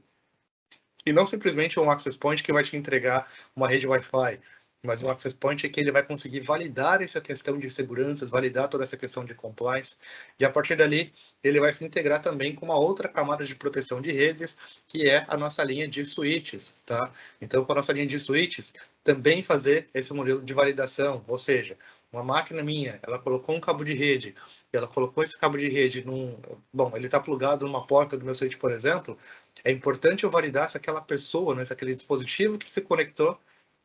E não simplesmente um access point que vai te entregar uma rede Wi-Fi, mas um access point que ele vai conseguir validar essa questão de segurança, validar toda essa questão de compliance, e a partir dali ele vai se integrar também com uma outra camada de proteção de redes, que é a nossa linha de switches, tá? Então, com a nossa linha de switches, também fazer esse modelo de validação, ou seja, uma máquina minha, ela colocou um cabo de rede, ela colocou esse cabo de rede ele está plugado numa porta do meu switch, por exemplo. É importante eu validar se aquela pessoa, né, se aquele dispositivo que se conectou,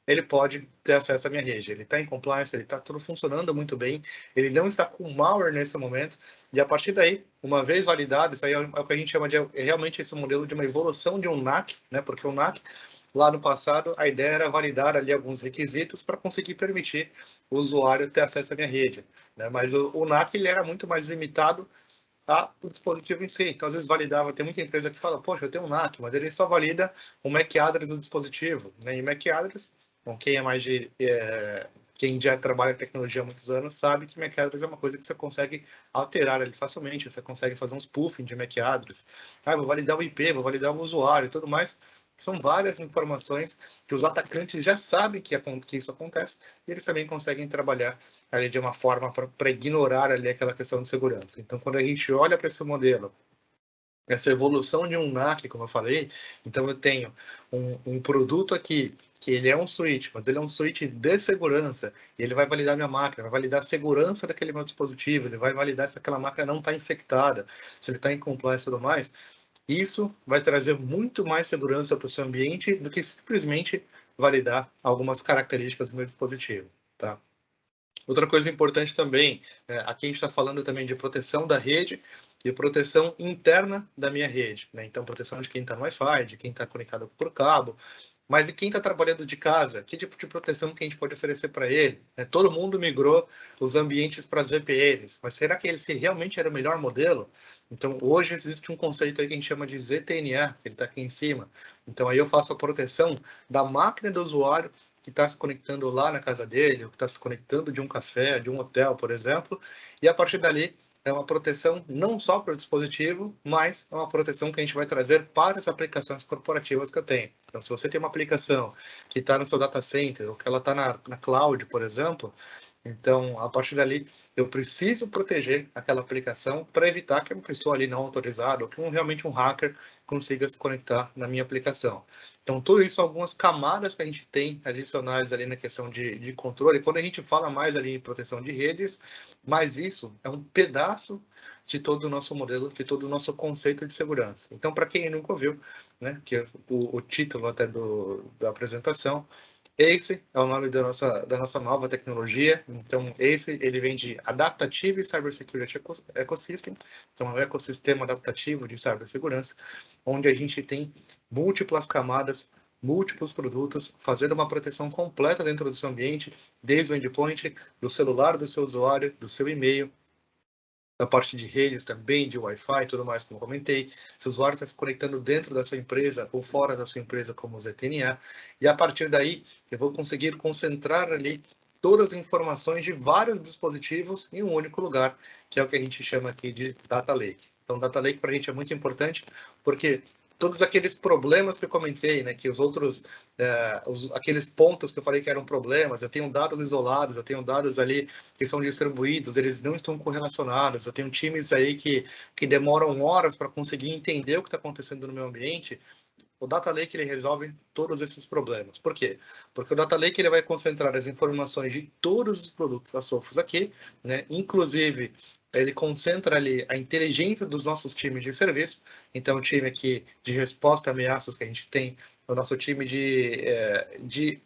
ele pode ter acesso à minha rede. Ele está em compliance, ele está tudo funcionando muito bem, ele não está com malware nesse momento, e a partir daí, uma vez validado, isso aí é o que a gente chama de realmente esse modelo de uma evolução de um NAC, né, porque o NAC, lá no passado, a ideia era validar ali alguns requisitos para conseguir permitir o usuário ter acesso à minha rede, né, mas o NAC ele era muito mais limitado o dispositivo em si. Então, às vezes, validava. Tem muita empresa que fala, poxa, eu tenho um NAC, mas ele só valida o MAC address do dispositivo, né? E MAC address, bom, quem já trabalha em tecnologia há muitos anos sabe que MAC address é uma coisa que você consegue alterar ali facilmente, você consegue fazer um spoofing de MAC address. Vou validar o IP, vou validar o usuário e tudo mais. São várias informações que os atacantes já sabem que isso acontece e eles também conseguem trabalhar ali de uma forma para ignorar ali aquela questão de segurança. Então, quando a gente olha para esse modelo, essa evolução de um NAC, como eu falei, então eu tenho um produto aqui que ele é um switch, mas ele é um switch de segurança, e ele vai validar minha máquina, vai validar a segurança daquele meu dispositivo, ele vai validar se aquela máquina não está infectada, se ele está em compliance e tudo mais. Isso vai trazer muito mais segurança para o seu ambiente do que simplesmente validar algumas características do meu dispositivo, tá? Outra coisa importante também, aqui a gente está falando também de proteção da rede e proteção interna da minha rede, né? Então, proteção de quem está no Wi-Fi, de quem está conectado por cabo, mas e quem está trabalhando de casa? Que tipo de proteção que a gente pode oferecer para ele? Todo mundo migrou os ambientes para as VPNs, mas será que esse realmente era o melhor modelo? Então, hoje existe um conceito aí que a gente chama de ZTNA, que ele está aqui em cima. Então, aí eu faço a proteção da máquina do usuário que está se conectando lá na casa dele, ou que está se conectando de um café, de um hotel, por exemplo, e a partir dali é uma proteção não só para o dispositivo, mas é uma proteção que a gente vai trazer para as aplicações corporativas que eu tenho. Então, se você tem uma aplicação que está no seu data center, ou que ela está na cloud, por exemplo, então, a partir dali, eu preciso proteger aquela aplicação para evitar que uma pessoa ali não autorizada ou que realmente um hacker consiga se conectar na minha aplicação. Então, tudo isso são algumas camadas que a gente tem adicionais ali na questão de controle. Quando a gente fala mais ali em proteção de redes, mas isso é um pedaço de todo o nosso modelo, de todo o nosso conceito de segurança. Então, para quem nunca ouviu, né, que é o título até da apresentação, ACE é o nome da nossa nova tecnologia. Então, ACE, ele vem de Adaptative Cybersecurity Ecosystem. Então, é um ecossistema adaptativo de cibersegurança, onde a gente tem múltiplas camadas, múltiplos produtos, fazendo uma proteção completa dentro do seu ambiente, desde o endpoint, do celular do seu usuário, do seu e-mail, da parte de redes também, de Wi-Fi, tudo mais, como eu comentei. Se o usuário está se conectando dentro da sua empresa ou fora da sua empresa, como o ZTNA, e a partir daí eu vou conseguir concentrar ali todas as informações de vários dispositivos em um único lugar, que é o que a gente chama aqui de Data Lake. Então, Data Lake para a gente é muito importante, porque todos aqueles problemas que eu comentei, né, que os outros, aqueles pontos que eu falei que eram problemas, eu tenho dados isolados, eu tenho dados ali que são distribuídos, eles não estão correlacionados, eu tenho times aí que demoram horas para conseguir entender o que está acontecendo no meu ambiente. O Data Lake ele resolve todos esses problemas. Por quê? Porque o Data Lake ele vai concentrar as informações de todos os produtos da Sophos aqui, né? Inclusive, ele concentra ali a inteligência dos nossos times de serviço. Então, o time aqui de resposta a ameaças que a gente tem, o nosso time de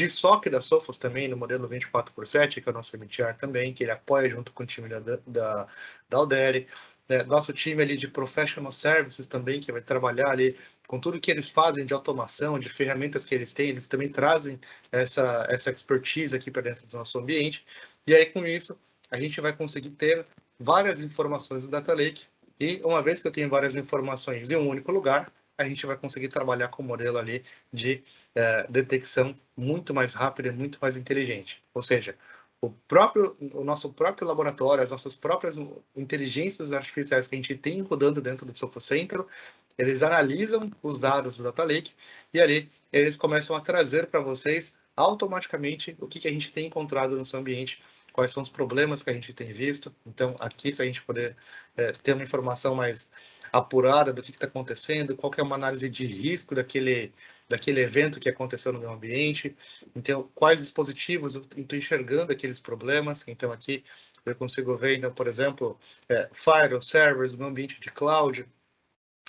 SOC da Sophos também, no modelo 24/7, que é o nosso MTR também, que ele apoia junto com o time da Alderi. Nosso time ali de Professional Services também, que vai trabalhar ali com tudo que eles fazem de automação, de ferramentas que eles têm, eles também trazem essa expertise aqui para dentro do nosso ambiente. E aí, com isso, a gente vai conseguir ter várias informações do Data Lake. E uma vez que eu tenho várias informações em um único lugar, a gente vai conseguir trabalhar com o modelo ali de detecção muito mais rápida e muito mais inteligente. Ou seja, o nosso próprio laboratório, as nossas próprias inteligências artificiais que a gente tem rodando dentro do Sophos Center, eles analisam os dados do Data Lake e ali eles começam a trazer para vocês automaticamente o que a gente tem encontrado no seu ambiente, quais são os problemas que a gente tem visto. Então, aqui, se a gente puder ter uma informação mais apurada do que está acontecendo, qual que é uma análise de risco daquele evento que aconteceu no meu ambiente, então, quais dispositivos eu estou enxergando aqueles problemas. Então, aqui eu consigo ver, então, por exemplo, firewall servers no ambiente de cloud,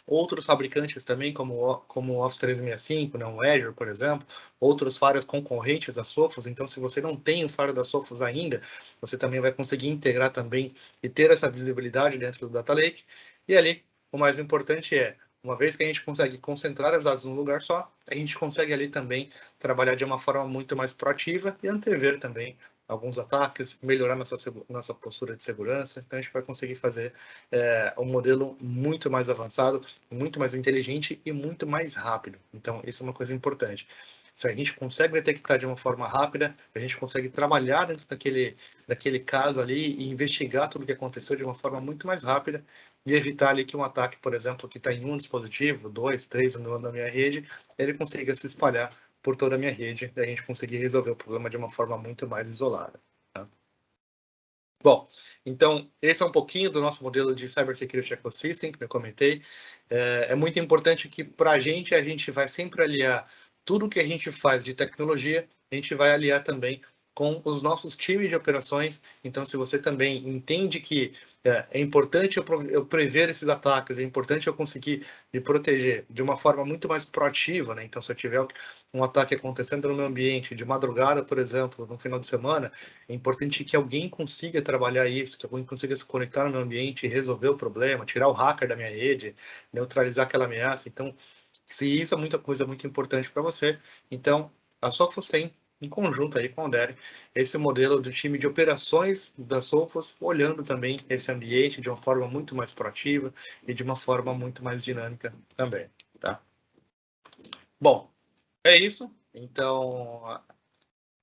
outros fabricantes também, como o Office 365, né, o Azure, por exemplo, outros firewalls concorrentes da Sophos. Então, se você não tem o firewall da Sophos ainda, você também vai conseguir integrar também e ter essa visibilidade dentro do Data Lake. E ali, o mais importante é, uma vez que a gente consegue concentrar os dados num lugar só, a gente consegue ali também trabalhar de uma forma muito mais proativa e antever também alguns ataques, melhorar nossa postura de segurança. Então, a gente vai conseguir fazer um modelo muito mais avançado, muito mais inteligente e muito mais rápido. Então, isso é uma coisa importante. Se a gente consegue detectar de uma forma rápida, a gente consegue trabalhar dentro daquele caso ali e investigar tudo o que aconteceu de uma forma muito mais rápida e evitar ali que um ataque, por exemplo, que está em um dispositivo, 2, 3 na minha rede, ele consiga se espalhar por toda a minha rede e a gente conseguir resolver o problema de uma forma muito mais isolada. Tá? Bom, então, esse é um pouquinho do nosso modelo de Cybersecurity Ecosystem, que eu comentei. É muito importante que, para a gente vai sempre aliar tudo que a gente faz de tecnologia, a gente vai aliar também com os nossos times de operações. Então, se você também entende que é importante eu prever esses ataques, é importante eu conseguir me proteger de uma forma muito mais proativa, né? Então, se eu tiver um ataque acontecendo no meu ambiente de madrugada, por exemplo, no final de semana, é importante que alguém consiga trabalhar isso, que alguém consiga se conectar no meu ambiente e resolver o problema, tirar o hacker da minha rede, neutralizar aquela ameaça. Então, se isso é muita coisa muito importante para você, então a Sophos tem, em conjunto aí com a Alderi, esse modelo do time de operações da Sophos, olhando também esse ambiente de uma forma muito mais proativa e de uma forma muito mais dinâmica também, tá? Bom, é isso. Então,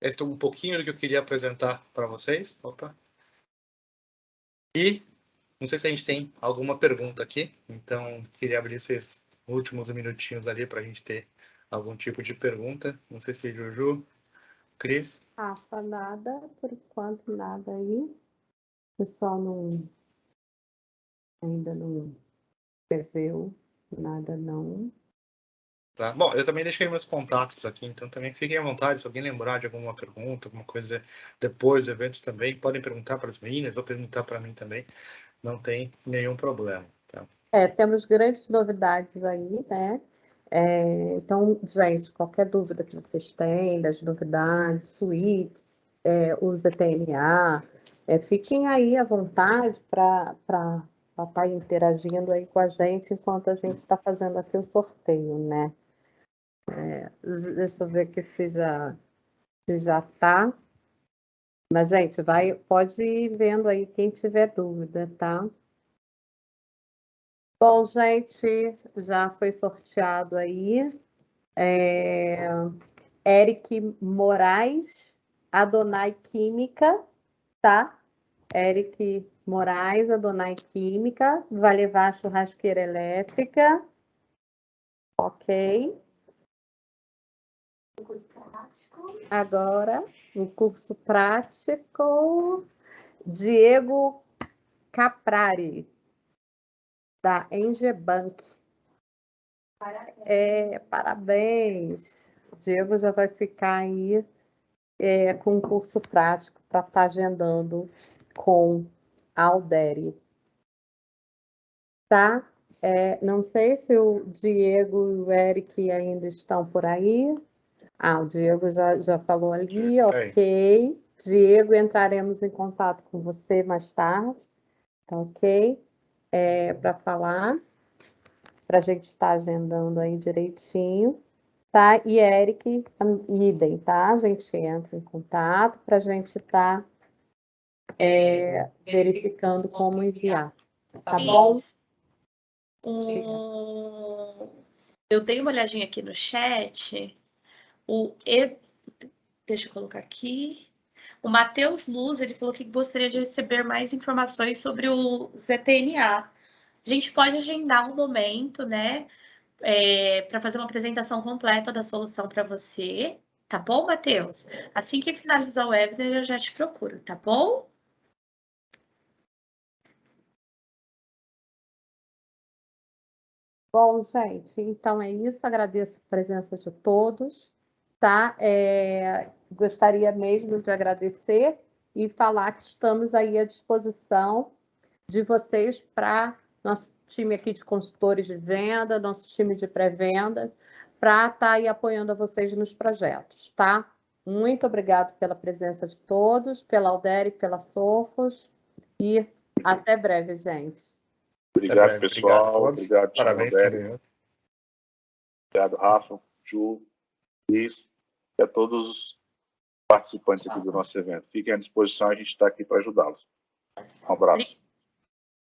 esse é um pouquinho do que eu queria apresentar para vocês. Opa. E não sei se a gente tem alguma pergunta aqui, então queria abrir esses últimos minutinhos ali para a gente ter algum tipo de pergunta. Não sei se Juju, Cris. Rafa, nada, por enquanto, nada aí. O pessoal ainda não escreveu nada, não. Tá? Bom, eu também deixei meus contatos aqui, então também fiquem à vontade. Se alguém lembrar de alguma pergunta, alguma coisa depois do evento também, podem perguntar para as meninas ou perguntar para mim também. Não tem nenhum problema. Tá? Temos grandes novidades aí, né? Então, gente, qualquer dúvida que vocês têm das novidades, suítes, o ZTNA, fiquem aí à vontade para estar interagindo aí com a gente enquanto a gente está fazendo aqui o sorteio, né? Deixa eu ver aqui se já está. Mas, gente, pode ir vendo aí quem tiver dúvida, tá? Bom, gente, já foi sorteado aí. Eric Moraes, Adonai Química, tá? Eric Moraes, Adonai Química, vai levar a churrasqueira elétrica. Ok. Agora, o curso prático, Diego Caprari, da Engebank. Parabéns. O Diego já vai ficar aí com um curso prático para estar agendando com a Alderi. Tá? Não sei se o Diego e o Eric ainda estão por aí. O Diego já falou ali, ok. Diego, entraremos em contato com você mais tarde, tá ok? Para falar, para a gente estar agendando aí direitinho, tá? E Eric, idem, tá? A gente entra em contato para a gente estar verificando como enviar, tá bom? Eu dei uma olhadinha aqui no chat. Deixa eu colocar aqui. O Matheus Luz, ele falou que gostaria de receber mais informações sobre o ZTNA. A gente pode agendar um momento, né, para fazer uma apresentação completa da solução para você, tá bom, Matheus? Assim que finalizar o webinar, eu já te procuro, tá bom? Bom, gente, então é isso. Agradeço a presença de todos, tá? Gostaria mesmo de agradecer e falar que estamos aí à disposição de vocês para nosso time aqui de consultores de venda, nosso time de pré-venda, para estar aí apoiando a vocês nos projetos, tá? Muito obrigado pela presença de todos, pela Alderi, pela Sofos, e até breve, gente. Obrigado, pessoal. Obrigado, parabéns também. Obrigado, Rafa, Ju, Cris e a todos os participantes aqui do nosso evento. Fiquem à disposição, a gente está aqui para ajudá-los. Um abraço.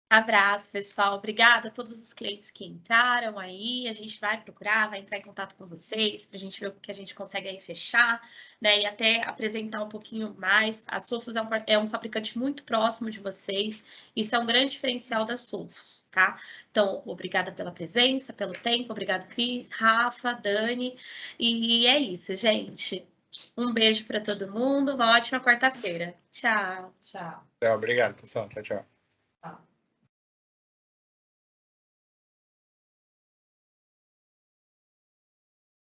Abraço, pessoal. Obrigada a todos os clientes que entraram aí. A gente vai procurar, vai entrar em contato com vocês para a gente ver o que a gente consegue aí fechar, né? E até apresentar um pouquinho mais. A Sofos é um fabricante muito próximo de vocês. Isso é um grande diferencial da Sofos, tá? Então, obrigada pela presença, pelo tempo. Obrigado, Cris, Rafa, Dani. E é isso, gente. Um beijo para todo mundo. Uma ótima quarta-feira. Tchau. Obrigado, pessoal. Tchau, tchau.